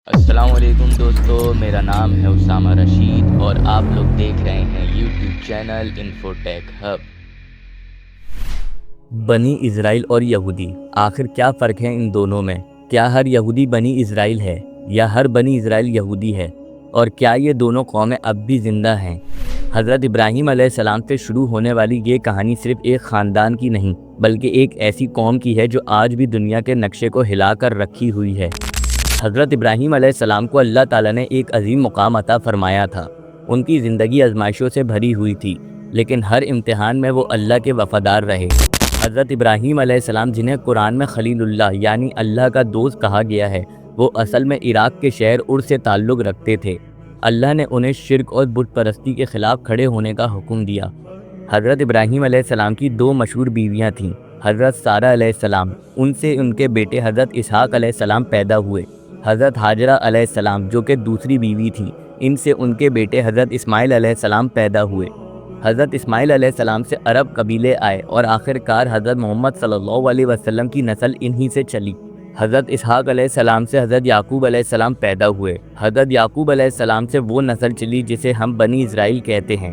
अस्सलाम वालेकुम दोस्तों, मेरा नाम है उसामा रशीद और आप लोग देख रहे हैं यूट्यूब चैनल इन्फोटेक हब। बनी इज़राइल और यहूदी, आखिर क्या फ़र्क है इन दोनों में? क्या हर यहूदी बनी इज़राइल है या हर बनी इज़राइल यहूदी है? और क्या ये दोनों कौमें अब भी ज़िंदा हैं? हज़रत इब्राहीम अलैहिस्सलाम से शुरू होने वाली ये कहानी सिर्फ़ एक ख़ानदान की नहीं, बल्कि एक ऐसी कौम की है जो आज भी दुनिया के नक्शे को हिला कर रखी हुई है। हज़रत इब्राहीम अलैहिस्सलाम को अल्लाह ताला ने एक अजीम मुकाम अता फ़रमाया था। उनकी ज़िंदगी आजमाइशों से भरी हुई थी, लेकिन हर इम्तिहान में वो अल्लाह के वफ़ादार रहे। हज़रत इब्राहीम अलैहिस्सलाम, जिन्हें कुरान में खलीलुल्लाह यानी अल्लाह का दोस्त कहा गया है, वो असल में इराक़ के शहर उर से ताल्लुक़ रखते थे। अल्लाह ने उन्हें शिर्क और बुत परस्ती के ख़िलाफ़ खड़े होने का हुक्म दिया। हज़रत इब्राहीम अलैहिस्सलाम की दो मशहूर बीवियाँ थीं, हज़रत सारा अलैहिस्सलाम, उनसे उनके बेटे हज़रत इसहाक़ अलैहिस्सलाम पैदा हुए। हज़रत हाजरा अलैहिस्सलाम, जो कि दूसरी बीवी थी, इनसे उनके बेटे हज़रत इस्माइल अलैहिस्सलाम पैदा हुए। हज़रत इस्माइल अलैहिस्सलाम से अरब कबीले आए और आखिरकार हज़रत मोहम्मद सल्लल्लाहु अलैहि वसल्लम की नस्ल इन्हीं से चली। हज़रत इसहाक़ अलैहिस्सलाम से हज़रत याकूब अलैहिस्सलाम पैदा हुए। हज़रत याकूब अलैहिस्सलाम से वो नस्ल चली जिसे हम बनी इज़राइल कहते हैं।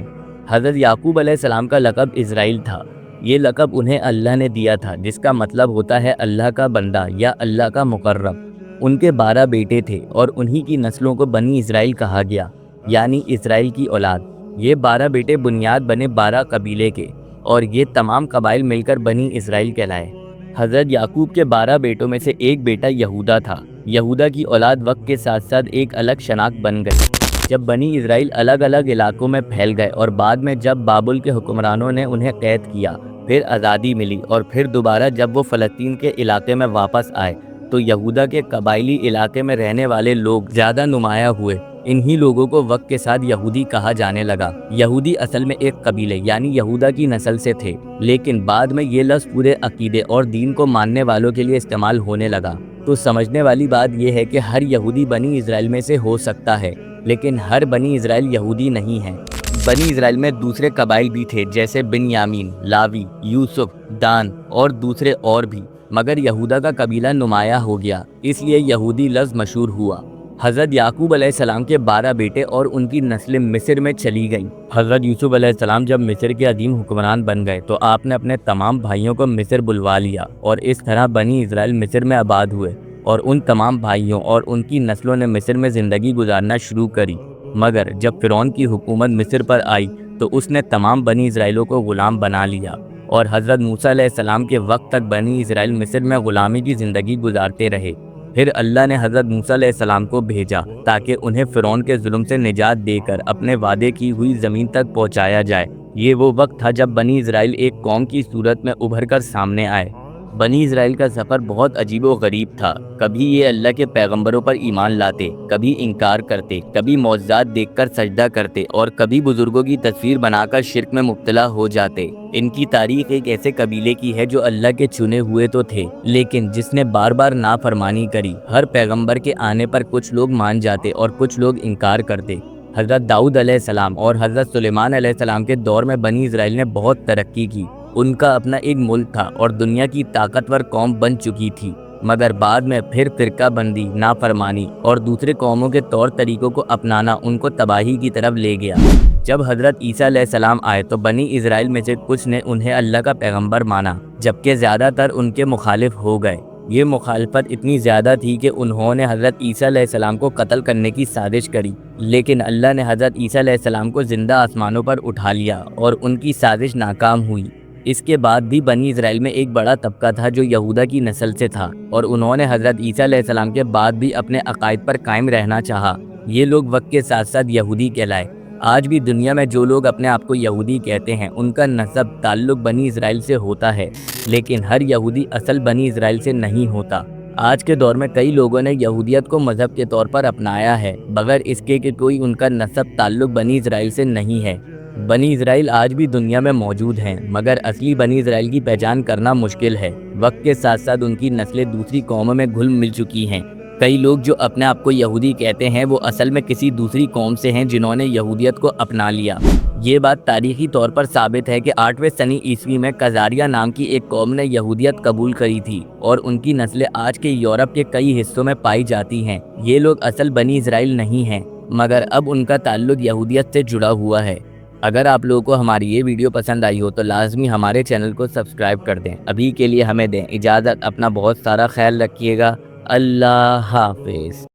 हज़रत याकूब अलैहिस्सलाम का लक़ब इज़राइल था। ये लक़ब उन्हें अल्लाह ने दिया था, जिसका मतलब होता है अल्लाह का बंदा या अल्लाह का मुक़र्रब। उनके 12 बेटे थे और उन्हीं की नस्लों को बनी इज़राइल कहा गया, यानी इज़राइल की औलाद। ये 12 बेटे बुनियाद बने 12 कबीले के, और ये तमाम कबाइल मिलकर बनी इज़राइल कहलाए। हज़रत याकूब के 12 बेटों में से एक बेटा यहूदा था। यहूदा की औलाद वक्त के साथ साथ एक अलग शनाख्त बन गई। जब बनी इज़राइल अलग अलग इलाकों में फैल गए और बाद में जब बाबुल के हुक्मरानों ने उन्हें कैद किया, फिर आज़ादी मिली और फिर दोबारा जब वो फ़लस्तीन के इलाके में वापस आए, तो यहूदा के कबायली इलाके में रहने वाले लोग ज़्यादा नुमाया हुए। इन्हीं लोगों को वक्त के साथ यहूदी कहा जाने लगा। यहूदी असल में एक कबीले यानी यहूदा की नस्ल से थे, लेकिन बाद में ये लफ्ज़ पूरे अकीदे और दीन को मानने वालों के लिए इस्तेमाल होने लगा। तो समझने वाली बात यह है कि हर यहूदी बनी इज़राइल में से हो सकता है, लेकिन हर बनी इज़राइल यहूदी नहीं है। बनी इज़राइल में दूसरे कबाइल भी थे, जैसे बिन्यामीन, लावी, यूसुफ, दान और दूसरे और भी, मगर यहूदा का कबीला नुमाया हो गया, इसलिए यहूदी लफ्ज़ मशहूर हुआ। हज़रत याकूब अलैहिस्सलाम के 12 बेटे और उनकी नस्लें मिस्र में चली गईं। हज़रत यूसुफ अलैहिस्सलाम जब मिस्र के अजीम हुक्मरान बन गए, तो आपने अपने तमाम भाइयों को मिस्र बुलवा लिया और इस तरह बनी इज़राइल मिस्र में आबाद हुए, और उन तमाम भाइयों और उनकी नस्लों ने मिस्र में ज़िंदगी गुजारना शुरू करी। मगर जब फ़िरौन की हुकूमत मिस्र पर आई, तो उसने तमाम बनी इज़राइलों को ग़ुलाम बना लिया, और हज़रत मूसा अलैहिस्सलाम के वक्त तक बनी इज़राइल मिस्र में ग़ुलामी की ज़िंदगी गुजारते रहे। फिर अल्लाह ने हज़रत मूसा अलैहिस्सलाम को भेजा ताकि उन्हें फ़िरौन के जुल्म से निजात देकर अपने वादे की हुई ज़मीन तक पहुँचाया जाए। ये वो वक्त था जब बनी इज़राइल एक कौम की सूरत में उभर कर सामने आए। बनी इज़राइल का सफ़र बहुत अजीब व गरीब था। कभी ये अल्लाह के पैगंबरों पर ईमान लाते, कभी इनकार करते, कभी मौजज़ात देखकर सजदा करते और कभी बुजुर्गों की तस्वीर बनाकर शिर्क में मुब्तला हो जाते। इनकी तारीख एक ऐसे कबीले की है जो अल्लाह के चुने हुए तो थे, लेकिन जिसने बार बार नाफरमानी करी। हर पैगंबर के आने पर कुछ लोग मान जाते और कुछ लोग इनकार करते। हज़रत दाऊद अलैहिस्सलाम और हज़रत सुलेमान अलैहिस्सलाम के दौर में बनी इज़राइल ने बहुत तरक्की की। उनका अपना एक मुल्क था और दुनिया की ताकतवर कौम बन चुकी थी, मगर बाद में फिर फ़िरका बंदी, नाफरमानी और दूसरे कौमों के तौर तरीक़ों को अपनाना उनको तबाही की तरफ ले गया। जब हज़रत ईसा अलैहिस्सलाम आए, तो बनी इज़राइल में से कुछ ने उन्हें अल्लाह का पैगंबर माना, जबकि ज़्यादातर उनके मुखालिफ हो गए। ये मुखालफत इतनी ज़्यादा थी कि उन्होंने हज़रत ईसा अलैहिस्सलाम को कत्ल करने की साजिश करी, लेकिन अल्लाह ने हज़रत ईसा अलैहिस्सलाम को ज़िंदा आसमानों पर उठा लिया और उनकी साजिश नाकाम हुई। इसके बाद भी बनी इज़राइल में एक बड़ा तबका था जो यहूदा की नस्ल से था, और उन्होंने हज़रत ईसा अलैहिस्सलाम के बाद भी अपने अकायद पर कायम रहना चाहा। ये लोग वक्त के साथ साथ यहूदी कहलाए। आज भी दुनिया में जो लोग अपने आप को यहूदी कहते हैं, उनका नसब ताल्लुक़ बनी इज़राइल से होता है, लेकिन हर यहूदी असल बनी इज़राइल से नहीं होता। आज के दौर में कई लोगों ने यहूदियत को मज़हब के तौर पर अपनाया है, बगैर इसके कि कोई उनका नसब ताल्लुक़ बनी इज़राइल से नहीं है। बनी इज़राइल आज भी दुनिया में मौजूद हैं, मगर असली बनी इज़राइल की पहचान करना मुश्किल है। वक्त के साथ साथ उनकी नस्लें दूसरी कौमों में घुल मिल चुकी हैं। کئی لوگ جو اپنے آپ کو یہودی کہتے ہیں وہ اصل میں کسی دوسری قوم سے ہیں جنہوں نے یہودیت کو اپنا لیا۔ یہ بات تاریخی طور پر ثابت ہے کہ 8ویں صنی عیسوی میں قزاریہ نام کی ایک قوم نے یہودیت قبول کری تھی اور ان کی نسلیں آج کے یورپ کے کئی حصوں میں پائی جاتی ہیں۔ یہ لوگ اصل بنی اسرائیل نہیں ہیں، مگر اب ان کا تعلق یہودیت سے جڑا ہوا ہے۔ اگر آپ لوگوں کو ہماری یہ ویڈیو پسند آئی ہو تو لازمی ہمارے چینل کو سبسکرائب کر دیں۔ ابھی کے لیے ہمیں دیں اجازت، اپنا بہت سارا خیال رکھیے گا۔ اللہ حافظ۔